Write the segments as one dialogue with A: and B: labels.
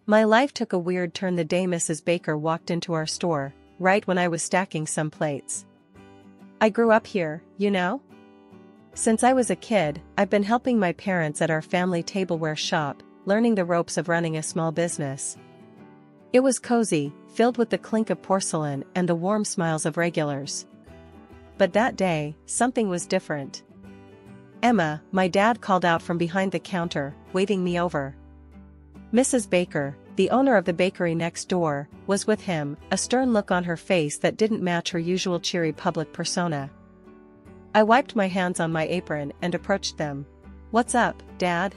A: My life took a weird turn the day Mrs. Baker walked into our store, right when I was stacking some plates. I grew up here, you know? Since I was a kid, I've been helping my parents at our family tableware shop, learning the ropes of running a small business. It was cozy, filled with the clink of porcelain and the warm smiles of regulars. But that day, something was different. "Emma," my dad called out from behind the counter, waving me over. Mrs. Baker, the owner of the bakery next door, was with him, a stern look on her face that didn't match her usual cheery public persona. I wiped my hands on my apron and approached them. "What's up, Dad?"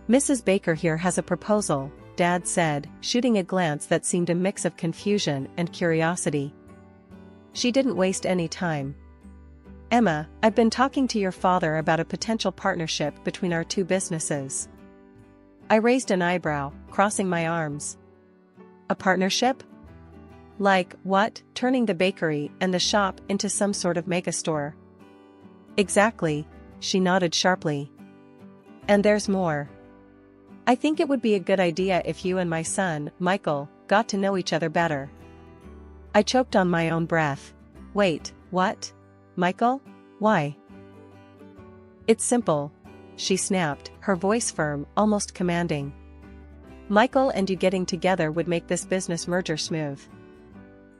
A: "Mrs. Baker here has a proposal," Dad said, shooting a glance that seemed a mix of confusion and curiosity. She didn't waste any time. "Emma, I've been talking to your father about a potential partnership between our two businesses." I raised an eyebrow, crossing my arms. "A partnership? Like what, turning the bakery and the shop into some sort of megastore?" "Exactly," she nodded sharply. "And there's more. I think it would be a good idea if you and my son, Michael, got to know each other better." I choked on my own breath. "Wait, what? Michael? Why?" "It's simple," she snapped, her voice firm, almost commanding. "Michael and you getting together would make this business merger smooth.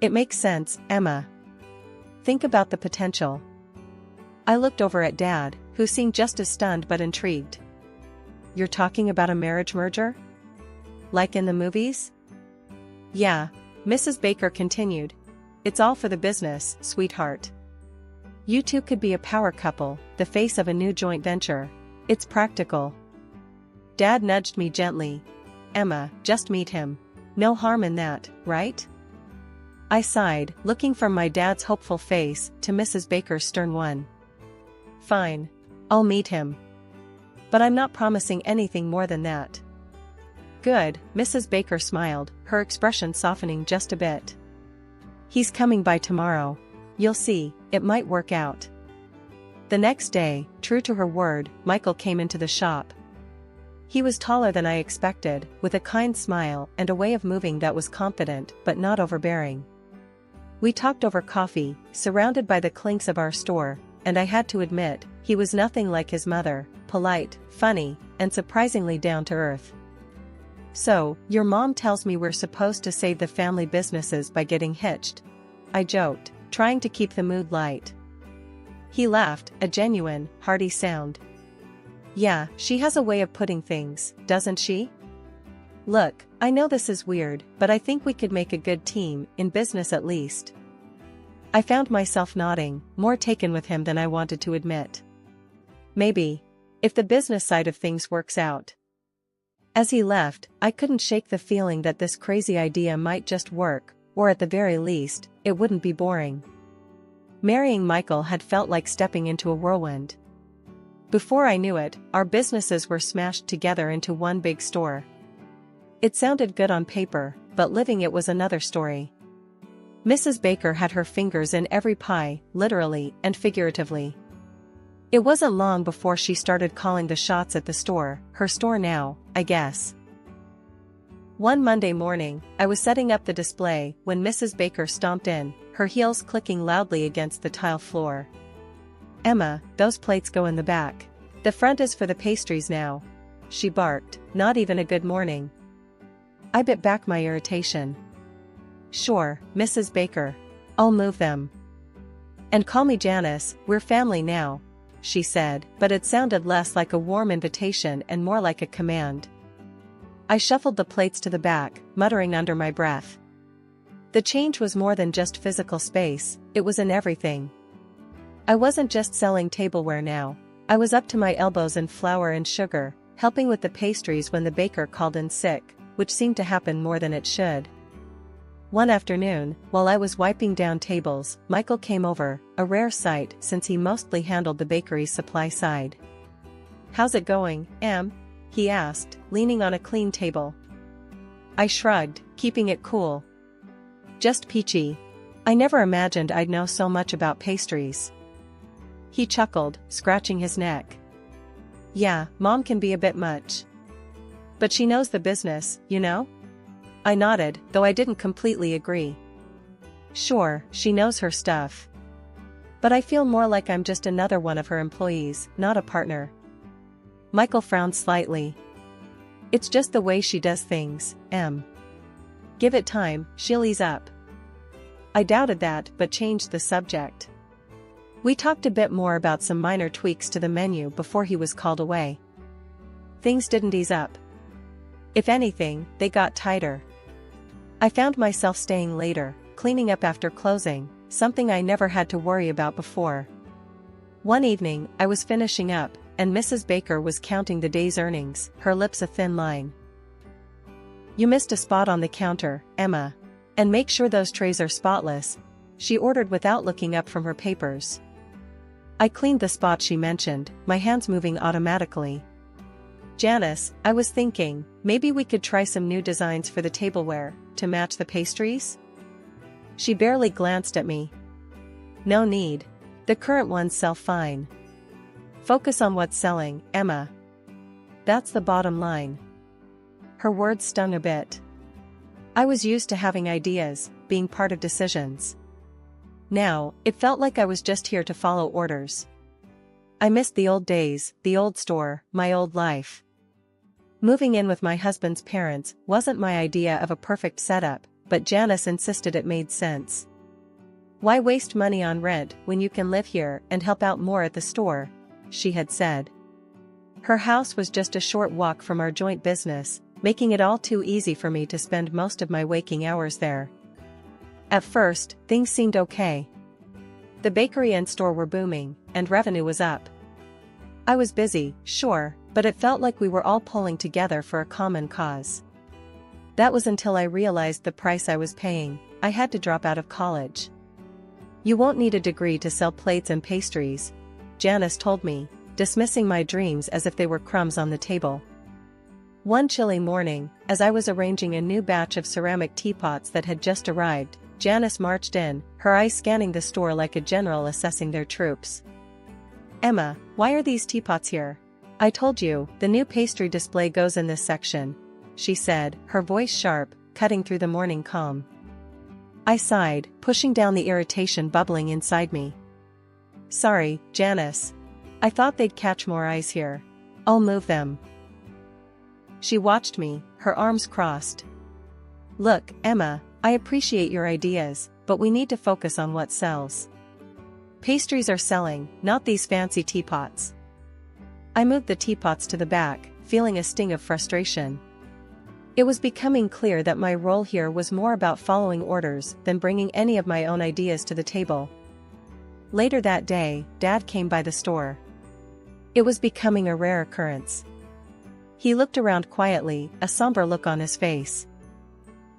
A: It makes sense, Emma. Think about the potential." I looked over at Dad, who seemed just as stunned but intrigued. "You're talking about a marriage merger? Like in the movies?" "Yeah," Mrs. Baker continued. "It's all for the business, sweetheart. You two could be a power couple, the face of a new joint venture. It's practical." Dad nudged me gently. "Emma, just meet him. No harm in that, right?" I sighed, looking from my dad's hopeful face to Mrs. Baker's stern one. "Fine. I'll meet him. But I'm not promising anything more than that." "Good," Mrs. Baker smiled, her expression softening just a bit. "He's coming by tomorrow. You'll see, it might work out." The next day, true to her word, Michael came into the shop. He was taller than I expected, with a kind smile and a way of moving that was confident but not overbearing. We talked over coffee, surrounded by the clinks of our store, and I had to admit, he was nothing like his mother, polite, funny, and surprisingly down to earth. "So, your mom tells me we're supposed to save the family businesses by getting hitched," I joked, trying to keep the mood light. He laughed, a genuine, hearty sound. "Yeah, she has a way of putting things, doesn't she? Look, I know this is weird, but I think we could make a good team, in business at least." I found myself nodding, more taken with him than I wanted to admit. "Maybe. If the business side of things works out." As he left, I couldn't shake the feeling that this crazy idea might just work, or at the very least, it wouldn't be boring. Marrying Michael had felt like stepping into a whirlwind. Before I knew it, our businesses were smashed together into one big store. It sounded good on paper, but living it was another story. Mrs. Baker had her fingers in every pie, literally and figuratively. It wasn't long before she started calling the shots at the store, her store now, I guess. One Monday morning, I was setting up the display when Mrs. Baker stomped in, her heels clicking loudly against the tile floor. "Emma, those plates go in the back. The front is for the pastries now," she barked, not even a good morning. I bit back my irritation. "Sure, Mrs. Baker. I'll move them. And call me Janice, we're family now," she said, but it sounded less like a warm invitation and more like a command. I shuffled the plates to the back, muttering under my breath. The change was more than just physical space, it was in everything. I wasn't just selling tableware now. I was up to my elbows in flour and sugar, helping with the pastries when the baker called in sick, which seemed to happen more than it should. One afternoon, while I was wiping down tables, Michael came over, a rare sight since he mostly handled the bakery's supply side. "How's it going, Em?" he asked, leaning on a clean table. I shrugged, keeping it cool. "Just peachy. I never imagined I'd know so much about pastries." He chuckled, scratching his neck. "Yeah, Mom can be a bit much. But she knows the business, you know? I nodded, though I didn't completely agree. Sure, she knows her stuff. But I feel more like I'm just another one of her employees, not a partner. Michael frowned slightly. It's just the way she does things, Em. Give it time, she'll ease up. I doubted that, but changed the subject. We talked a bit more about some minor tweaks to the menu before he was called away. Things didn't ease up. If anything, they got tighter. I found myself staying later, cleaning up after closing, something I never had to worry about before. One evening, I was finishing up, and Mrs. Baker was counting the day's earnings, her lips a thin line. You missed a spot on the counter, Emma. And make sure those trays are spotless, she ordered without looking up from her papers. I cleaned the spot she mentioned, my hands moving automatically. Janice, I was thinking, maybe we could try some new designs for the tableware, to match the pastries? She barely glanced at me. No need. The current ones sell fine. Focus on what's selling, Emma. That's the bottom line. Her words stung a bit. I was used to having ideas, being part of decisions. Now, it felt like I was just here to follow orders. I missed the old days, the old store, my old life. Moving in with my husband's parents wasn't my idea of a perfect setup, but Janice insisted it made sense. Why waste money on rent when you can live here and help out more at the store? She had said. Her house was just a short walk from our joint business, making it all too easy for me to spend most of my waking hours there. At first, things seemed okay. The bakery and store were booming, and revenue was up. I was busy, sure, but it felt like we were all pulling together for a common cause. That was until I realized the price I was paying. I had to drop out of college. You won't need a degree to sell plates and pastries, Janice told me, dismissing my dreams as if they were crumbs on the table. One chilly morning, as I was arranging a new batch of ceramic teapots that had just arrived, Janice marched in, her eyes scanning the store like a general assessing their troops. Emma, why are these teapots here? I told you, the new pastry display goes in this section, she said, her voice sharp, cutting through the morning calm. I sighed, pushing down the irritation bubbling inside me. Sorry, Janice. I thought they'd catch more eyes here. I'll move them. She watched me, her arms crossed. Look, Emma, I appreciate your ideas, but we need to focus on what sells. Pastries are selling, not these fancy teapots. I moved the teapots to the back, feeling a sting of frustration. It was becoming clear that my role here was more about following orders than bringing any of my own ideas to the table. Later that day, Dad came by the store. It was becoming a rare occurrence. He looked around quietly, a somber look on his face.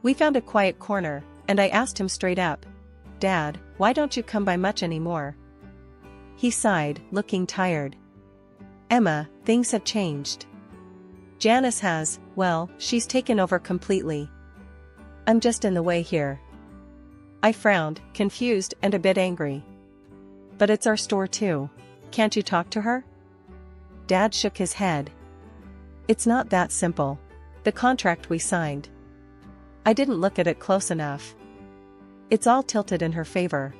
A: We found a quiet corner, and I asked him straight up, Dad, why don't you come by much anymore? He sighed, looking tired. Emma, things have changed. Janice has, well, she's taken over completely. I'm just in the way here. I frowned, confused and a bit angry. But it's our store too. Can't you talk to her? Dad shook his head. It's not that simple. The contract we signed. I didn't look at it close enough. It's all tilted in her favor.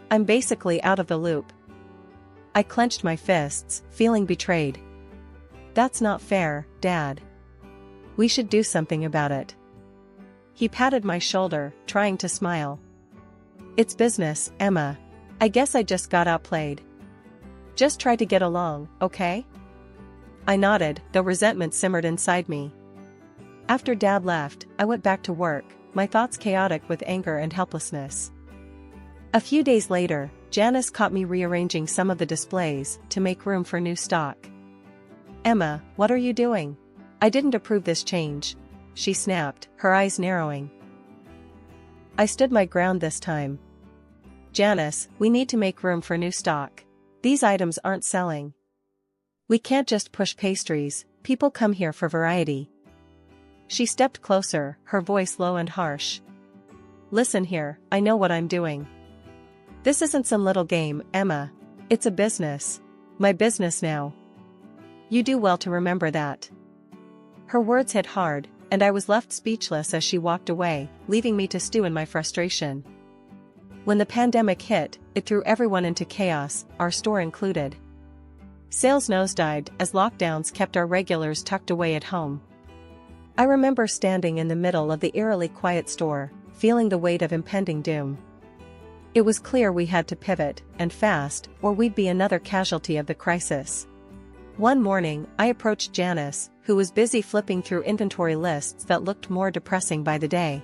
A: I'm basically out of the loop. I clenched my fists, feeling betrayed. That's not fair, Dad. We should do something about it. He patted my shoulder, trying to smile. It's business, Emma. I guess I just got outplayed. Just try to get along, okay? I nodded, though resentment simmered inside me. After Dad left, I went back to work, my thoughts chaotic with anger and helplessness. A few days later, Janice caught me rearranging some of the displays to make room for new stock. Emma, what are you doing? I didn't approve this change, she snapped, her eyes narrowing. I stood my ground this time. Janice, we need to make room for new stock. These items aren't selling. We can't just push pastries, people come here for variety. She stepped closer, her voice low and harsh. Listen here, I know what I'm doing. This isn't some little game, Emma. It's a business. My business now. You do well to remember that. Her words hit hard, and I was left speechless as she walked away, leaving me to stew in my frustration. When the pandemic hit, it threw everyone into chaos, our store included. Sales nosedived as lockdowns kept our regulars tucked away at home. I remember standing in the middle of the eerily quiet store, feeling the weight of impending doom. It was clear we had to pivot, and fast, or we'd be another casualty of the crisis. One morning, I approached Janice, who was busy flipping through inventory lists that looked more depressing by the day.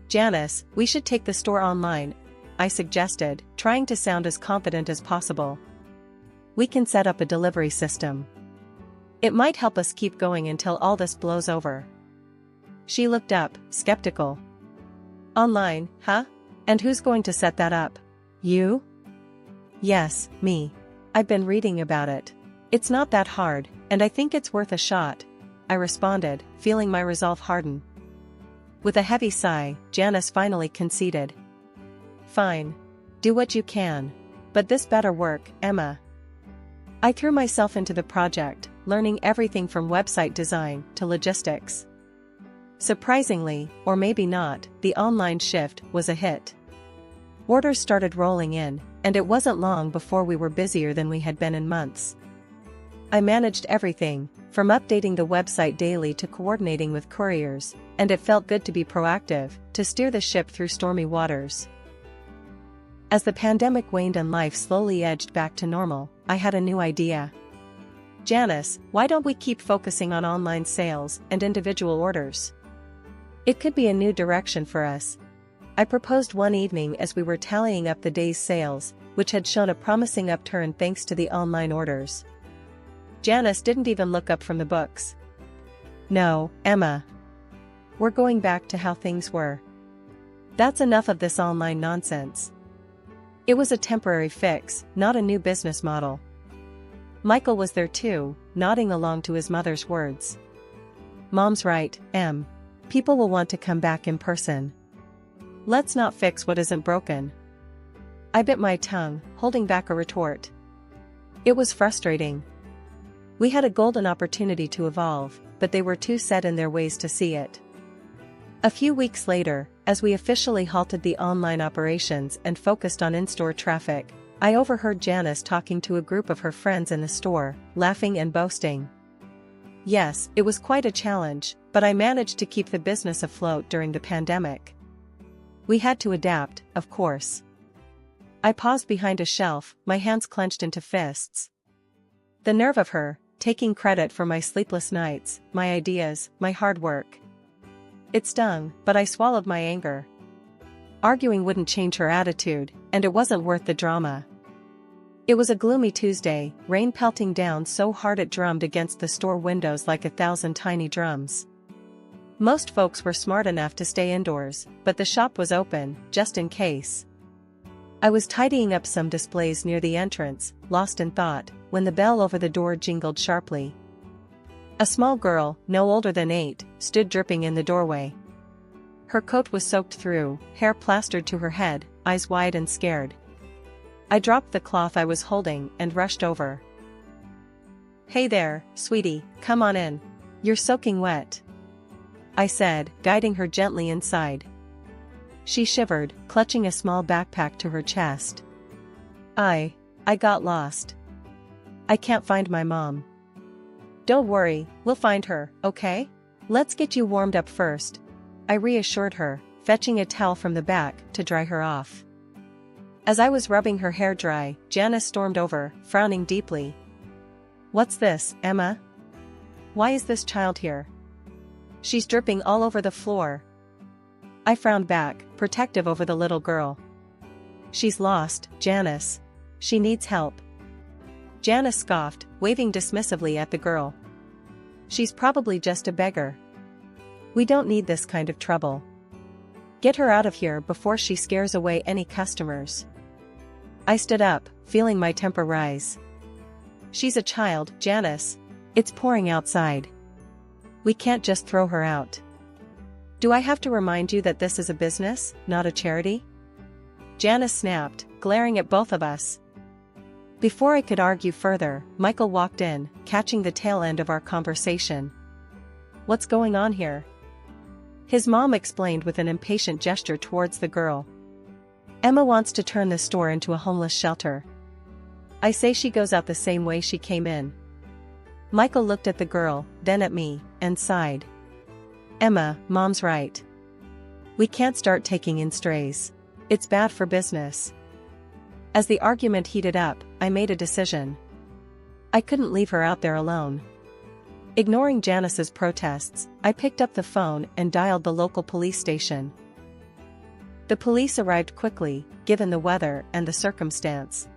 A: "Janice, we should take the store online," I suggested, trying to sound as confident as possible. "We can set up a delivery system. It might help us keep going until all this blows over." She looked up, skeptical. "Online, huh? And who's going to set that up? You?" "Yes, me. I've been reading about it. It's not that hard, and I think it's worth a shot," I responded, feeling my resolve harden. With a heavy sigh, Janice finally conceded. "Fine. Do what you can. But this better work, Emma." I threw myself into the project, learning everything from website design to logistics. Surprisingly, or maybe not, the online shift was a hit. Orders started rolling in, and it wasn't long before we were busier than we had been in months. I managed everything, from updating the website daily to coordinating with couriers, and it felt good to be proactive, to steer the ship through stormy waters. As the pandemic waned and life slowly edged back to normal, I had a new idea. "Janice, why don't we keep focusing on online sales and individual orders? It could be a new direction for us," I proposed one evening as we were tallying up the day's sales, which had shown a promising upturn thanks to the online orders. Janice didn't even look up from the books. "No, Emma. We're going back to how things were. That's enough of this online nonsense." It was a temporary fix, not a new business model. Michael was there too, nodding along to his mother's words. "Mom's right, Em. People will want to come back in person. Let's not fix what isn't broken." I bit my tongue, holding back a retort. It was frustrating. We had a golden opportunity to evolve, but they were too set in their ways to see it. A few weeks later, as we officially halted the online operations and focused on in-store traffic, I overheard Janice talking to a group of her friends in the store, laughing and boasting. Yes, it was quite a challenge, but I managed to keep the business afloat during the pandemic. We had to adapt, of course. I paused behind a shelf, my hands clenched into fists. The nerve of her, taking credit for my sleepless nights, my ideas, my hard work. It stung, but I swallowed my anger. Arguing wouldn't change her attitude, and it wasn't worth the drama. It was a gloomy Tuesday, rain pelting down so hard it drummed against the store windows like 1,000 tiny drums. Most folks were smart enough to stay indoors, but the shop was open, just in case. I was tidying up some displays near the entrance, lost in thought, when the bell over the door jingled sharply. A small girl, no older than 8, stood dripping in the doorway. Her coat was soaked through, hair plastered to her head, eyes wide and scared. I dropped the cloth I was holding and rushed over. "Hey there, sweetie, come on in. You're soaking wet," I said, guiding her gently inside. She shivered, clutching a small backpack to her chest. I got lost. I can't find my mom." "Don't worry, we'll find her, okay? Let's get you warmed up first," I reassured her, fetching a towel from the back to dry her off. As I was rubbing her hair dry, Janice stormed over, frowning deeply. "What's this, Emma? Why is this child here? She's dripping all over the floor." I frowned back, protective over the little girl. "She's lost, Janice. She needs help." Janice scoffed, waving dismissively at the girl. "She's probably just a beggar. We don't need this kind of trouble. Get her out of here before she scares away any customers." I stood up, feeling my temper rise. "She's a child, Janice. It's pouring outside. We can't just throw her out. Do I have to remind you that this is a business, not a charity?" Janice snapped, glaring at both of us. Before I could argue further, Michael walked in, catching the tail end of our conversation. What's going on here? His mom explained with an impatient gesture towards the girl. Emma wants to turn the store into a homeless shelter. I say she goes out the same way she came in. Michael looked at the girl, then at me, and sighed. Emma, Mom's right. We can't start taking in strays. It's bad for business. As the argument heated up, I made a decision. I couldn't leave her out there alone. Ignoring Janice's protests, I picked up the phone and dialed the local police station. The police arrived quickly, given the weather and the circumstance.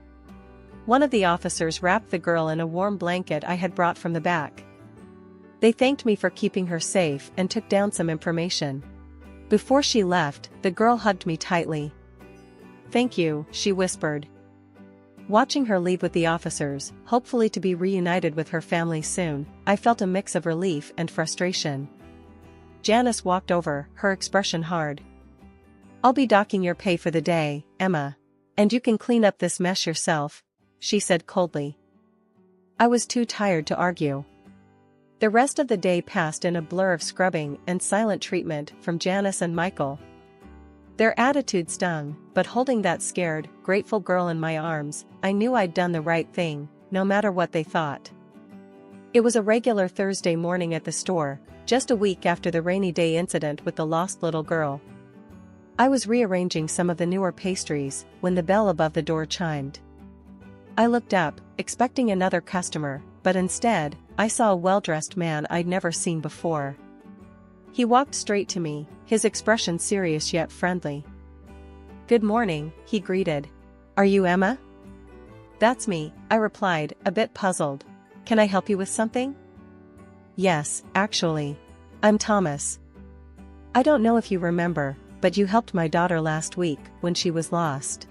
A: One of the officers wrapped the girl in a warm blanket I had brought from the back. They thanked me for keeping her safe and took down some information. Before she left, the girl hugged me tightly. Thank you, she whispered. Watching her leave with the officers, hopefully to be reunited with her family soon, I felt a mix of relief and frustration. Janice walked over, her expression hard. I'll be docking your pay for the day, Emma. And you can clean up this mess yourself, she said coldly. I was too tired to argue. The rest of the day passed in a blur of scrubbing and silent treatment from Janice and Michael. Their attitude stung, but holding that scared, grateful girl in my arms, I knew I'd done the right thing, no matter what they thought. It was a regular Thursday morning at the store, just a week after the rainy day incident with the lost little girl. I was rearranging some of the newer pastries when the bell above the door chimed. I looked up, expecting another customer, but instead, I saw a well-dressed man I'd never seen before. He walked straight to me, his expression serious yet friendly. Good morning, he greeted. Are you Emma? That's me, I replied, a bit puzzled. Can I help you with something? Yes, actually. I'm Thomas. I don't know if you remember, but you helped my daughter last week when she was lost.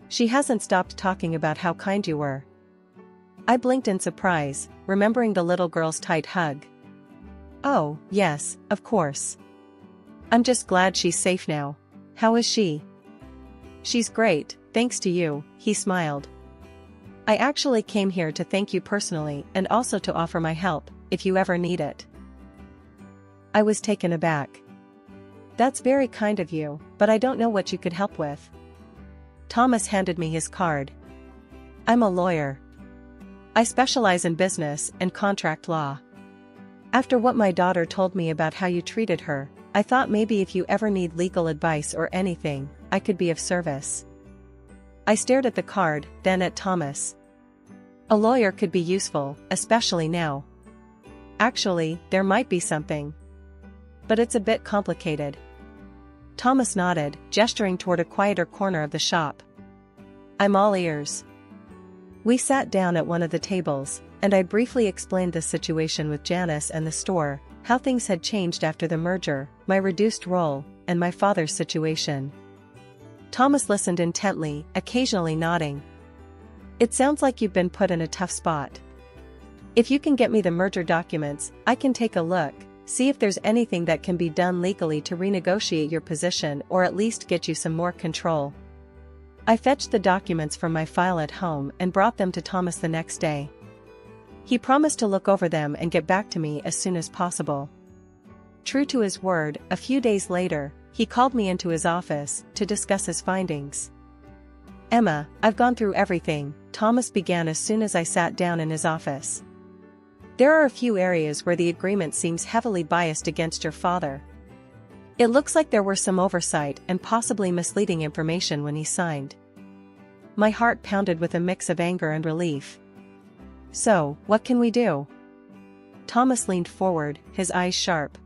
A: She hasn't stopped talking about how kind you were. I blinked in surprise, remembering the little girl's tight hug. Oh, yes, of course. I'm just glad she's safe now. How is she? She's great, thanks to you, he smiled. I actually came here to thank you personally and also to offer my help, if you ever need it. I was taken aback. That's very kind of you, but I don't know what you could help with. Thomas handed me his card. I'm a lawyer. I specialize in business and contract law. After what my daughter told me about how you treated her, I thought maybe if you ever need legal advice or anything, I could be of service. I stared at the card, then at Thomas. A lawyer could be useful, especially now. Actually, there might be something. But it's a bit complicated. Thomas nodded, gesturing toward a quieter corner of the shop. I'm all ears. We sat down at one of the tables, and I briefly explained the situation with Janice and the store, how things had changed after the merger, my reduced role, and my father's situation. Thomas listened intently, occasionally nodding. It sounds like you've been put in a tough spot. If you can get me the merger documents, I can take a look, see if there's anything that can be done legally to renegotiate your position or at least get you some more control. I fetched the documents from my file at home and brought them to Thomas the next day. He promised to look over them and get back to me as soon as possible. True to his word, a few days later, he called me into his office to discuss his findings. Emma, I've gone through everything, Thomas began as soon as I sat down in his office. There are a few areas where the agreement seems heavily biased against your father. It looks like there were some oversight and possibly misleading information when he signed. My heart pounded with a mix of anger and relief. So, what can we do? Thomas leaned forward, his eyes sharp.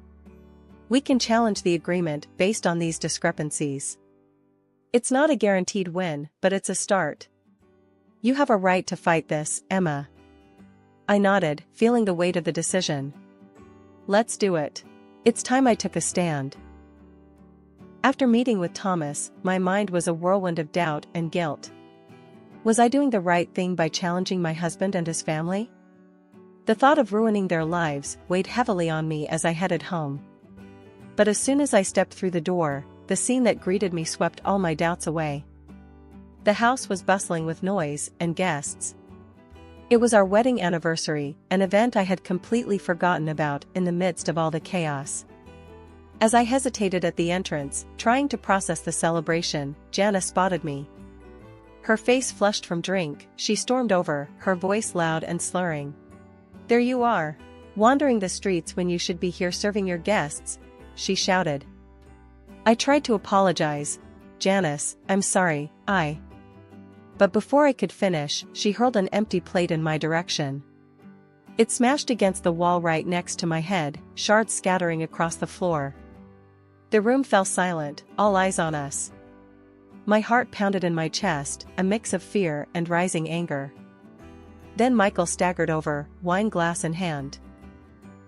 A: We can challenge the agreement based on these discrepancies. It's not a guaranteed win, but it's a start. You have a right to fight this, Emma. I nodded, feeling the weight of the decision. Let's do it. It's time I took a stand. After meeting with Thomas, my mind was a whirlwind of doubt and guilt. Was I doing the right thing by challenging my husband and his family? The thought of ruining their lives weighed heavily on me as I headed home. But as soon as I stepped through the door, the scene that greeted me swept all my doubts away. The house was bustling with noise and guests. It was our wedding anniversary, an event I had completely forgotten about in the midst of all the chaos. As I hesitated at the entrance, trying to process the celebration, Jana spotted me. Her face flushed from drink, she stormed over, her voice loud and slurring. "There you are! Wandering the streets when you should be here serving your guests," she shouted. I tried to apologize. "Janice, I'm sorry, But before I could finish, she hurled an empty plate in my direction. It smashed against the wall right next to my head, shards scattering across the floor. The room fell silent, all eyes on us. My heart pounded in my chest, a mix of fear and rising anger. Then Michael staggered over, wine glass in hand.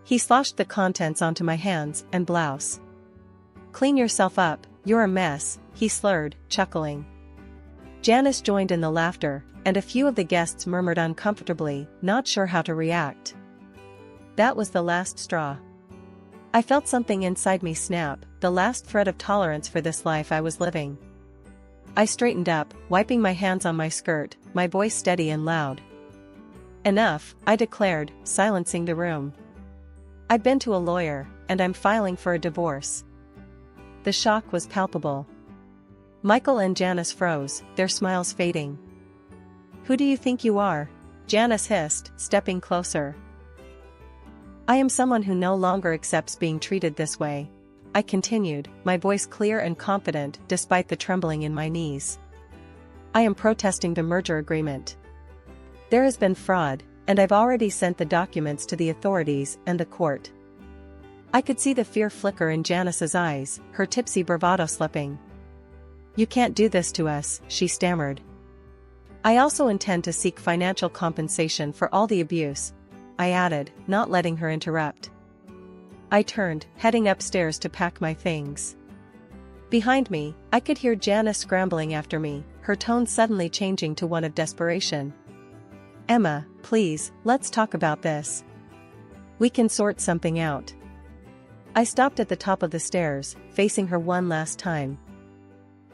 A: He sloshed the contents onto my hands and blouse. "Clean yourself up, you're a mess," he slurred, chuckling. Janice joined in the laughter, and a few of the guests murmured uncomfortably, not sure how to react. That was the last straw. I felt something inside me snap, the last thread of tolerance for this life I was living. I straightened up, wiping my hands on my skirt, my voice steady and loud. "Enough," I declared, silencing the room. "I've been to a lawyer, and I'm filing for a divorce." The shock was palpable. Michael and Janice froze, their smiles fading. "Who do you think you are?" Janice hissed, stepping closer. "I am someone who no longer accepts being treated this way," I continued, my voice clear and confident despite the trembling in my knees. "I am protesting the merger agreement. There has been fraud, and I've already sent the documents to the authorities and the court." I could see the fear flicker in Janice's eyes, her tipsy bravado slipping. "You can't do this to us," she stammered. "I also intend to seek financial compensation for all the abuse," I added, not letting her interrupt. I turned, heading upstairs to pack my things. Behind me, I could hear Janice scrambling after me, her tone suddenly changing to one of desperation. "Emma, please, let's talk about this. We can sort something out." I stopped at the top of the stairs, facing her one last time.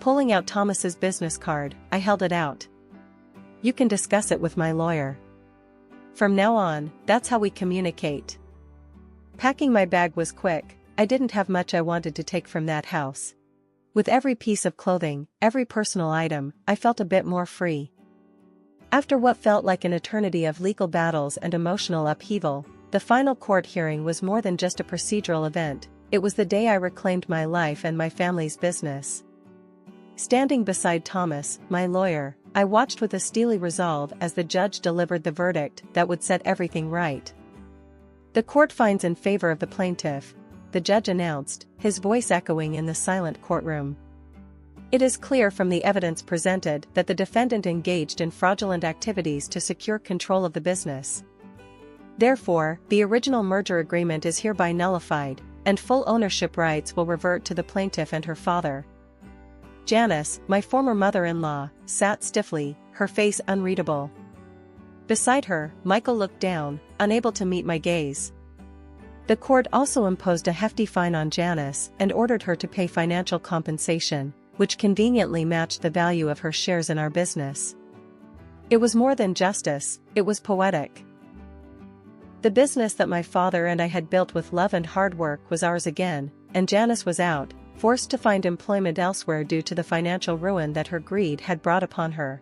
A: Pulling out Thomas's business card, I held it out. "You can discuss it with my lawyer. From now on, that's how we communicate." Packing my bag was quick, I didn't have much I wanted to take from that house. With every piece of clothing, every personal item, I felt a bit more free. After what felt like an eternity of legal battles and emotional upheaval, the final court hearing was more than just a procedural event, it was the day I reclaimed my life and my family's business. Standing beside Thomas, my lawyer, I watched with a steely resolve as the judge delivered the verdict that would set everything right. "The court finds in favor of the plaintiff," the judge announced, his voice echoing in the silent courtroom. "It is clear from the evidence presented that the defendant engaged in fraudulent activities to secure control of the business. Therefore, the original merger agreement is hereby nullified, and full ownership rights will revert to the plaintiff and her father." Janice, my former mother-in-law, sat stiffly, her face unreadable. Beside her, Michael looked down, unable to meet my gaze. The court also imposed a hefty fine on Janice and ordered her to pay financial compensation, which conveniently matched the value of her shares in our business. It was more than justice, it was poetic. The business that my father and I had built with love and hard work was ours again, and Janice was out, forced to find employment elsewhere due to the financial ruin that her greed had brought upon her.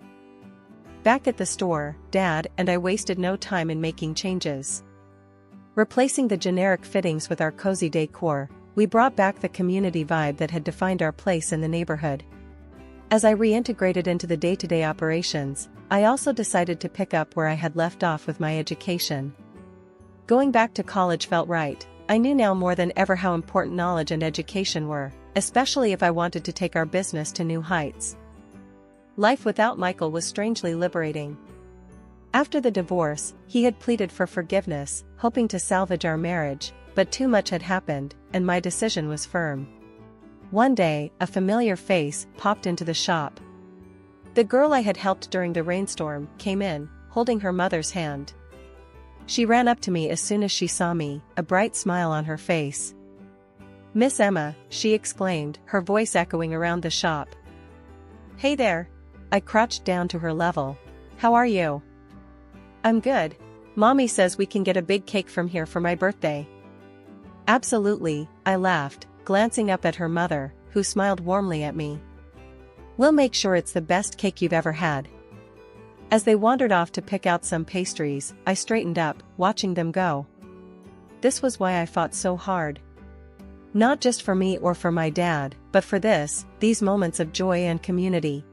A: Back at the store, Dad and I wasted no time in making changes. Replacing the generic fittings with our cozy decor, we brought back the community vibe that had defined our place in the neighborhood. As I reintegrated into the day-to-day operations, I also decided to pick up where I had left off with my education. Going back to college felt right. I knew now more than ever how important knowledge and education were, especially if I wanted to take our business to new heights. Life without Michael was strangely liberating. After the divorce, he had pleaded for forgiveness, hoping to salvage our marriage, but too much had happened, and my decision was firm. One day, a familiar face popped into the shop. The girl I had helped during the rainstorm came in, holding her mother's hand. She ran up to me as soon as she saw me, a bright smile on her face. "Miss Emma," she exclaimed, her voice echoing around the shop. "Hey there." I crouched down to her level. "How are you?" I'm good. Mommy says we can get a big cake from here for my birthday. Absolutely, I laughed, glancing up at her mother, who smiled warmly at me. We'll make sure it's the best cake you've ever had. As they wandered off to pick out some pastries, I straightened up, watching them go. This was why I fought so hard. Not just for me or for my dad, but for these moments of joy and community.